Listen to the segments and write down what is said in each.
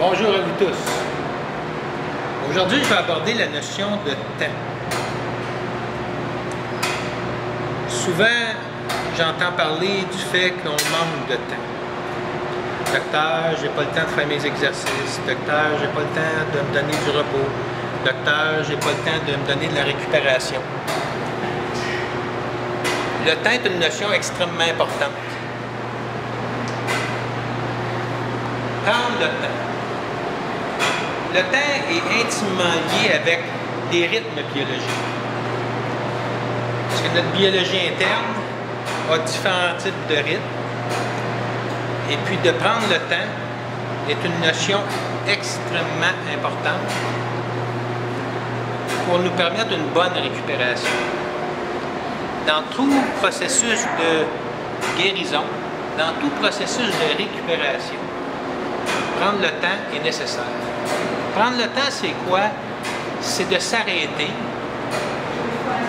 Bonjour à vous tous. Aujourd'hui, je vais aborder la notion de temps. Souvent, j'entends parler du fait qu'on manque de temps. Docteur, j'ai pas le temps de faire mes exercices. Docteur, j'ai pas le temps de me donner du repos. Docteur, j'ai pas le temps de me donner de la récupération. Le temps est une notion extrêmement importante. Prendre le temps. Le temps est intimement lié avec les rythmes biologiques. Parce que notre biologie interne a différents types de rythmes. Et puis de prendre le temps est une notion extrêmement importante pour nous permettre une bonne récupération. Dans tout processus de guérison, dans tout processus de récupération, prendre le temps est nécessaire. Prendre le temps, c'est quoi? C'est de s'arrêter,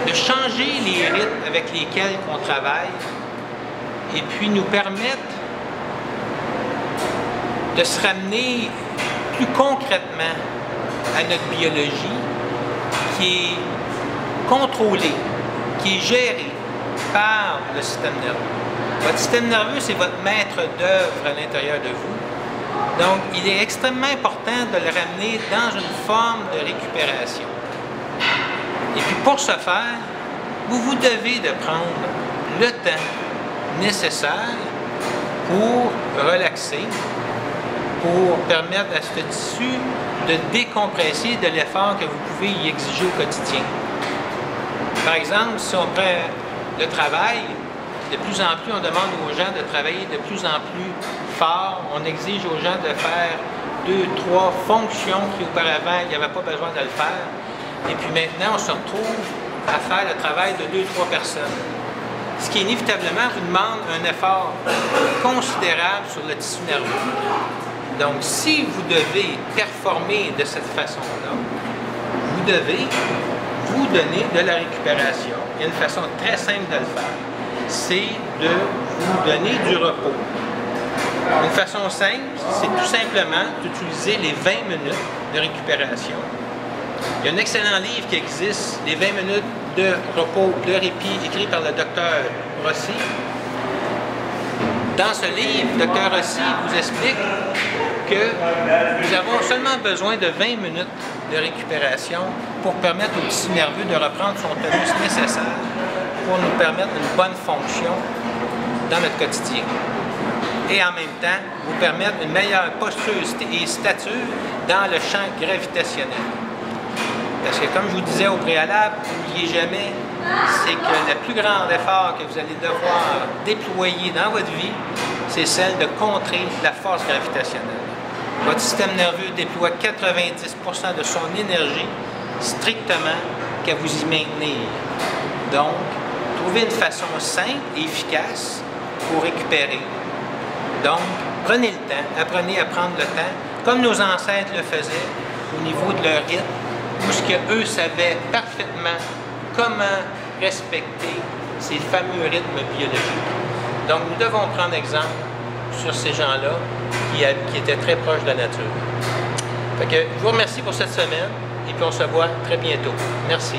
de changer les rythmes avec lesquels on travaille et puis nous permettre de se ramener plus concrètement à notre biologie qui est contrôlée, qui est gérée par le système nerveux. Votre système nerveux, c'est votre maître d'œuvre à l'intérieur de vous. Donc, il est extrêmement important de le ramener dans une forme de récupération. Et puis, pour ce faire, vous devez de prendre le temps nécessaire pour relaxer, pour permettre à ce tissu de décompresser de l'effort que vous pouvez y exiger au quotidien. Par exemple, si on prend le travail, de plus en plus, on demande aux gens de travailler de plus en plus fort. On exige aux gens de faire 2, 3 fonctions qui auparavant, il n'y avait pas besoin de le faire. Et puis maintenant, on se retrouve à faire le travail de 2, 3 personnes. Ce qui inévitablement vous demande un effort considérable sur le tissu nerveux. Donc, si vous devez performer de cette façon-là, vous devez vous donner de la récupération. Il y a une façon très simple de le faire. C'est de vous donner du repos. Une façon simple, c'est tout simplement d'utiliser les 20 minutes de récupération. Il y a un excellent livre qui existe, les 20 minutes de repos, de répit, écrit par le docteur Rossi. Dans ce livre, le docteur Rossi vous explique que nous avons seulement besoin de 20 minutes de récupération pour permettre au tissu nerveux de reprendre son tonus nécessaire pour nous permettre une bonne fonction dans notre quotidien. Et en même temps, vous permettre une meilleure posture et stature dans le champ gravitationnel. Parce que comme je vous disais au préalable, n'oubliez jamais, c'est que le plus grand effort que vous allez devoir déployer dans votre vie, c'est celle de contrer la force gravitationnelle. Votre système nerveux déploie 90% de son énergie strictement qu'à vous y maintenir. Donc, trouvez une façon simple et efficace pour récupérer. Donc, prenez le temps, apprenez à prendre le temps, comme nos ancêtres le faisaient au niveau de leur rythme, où ce qu'eux savaient parfaitement comment respecter ces fameux rythmes biologiques. Donc, nous devons prendre exemple sur ces gens-là qui étaient très proches de la nature. Fait que, je vous remercie pour cette semaine et puis on se voit très bientôt. Merci.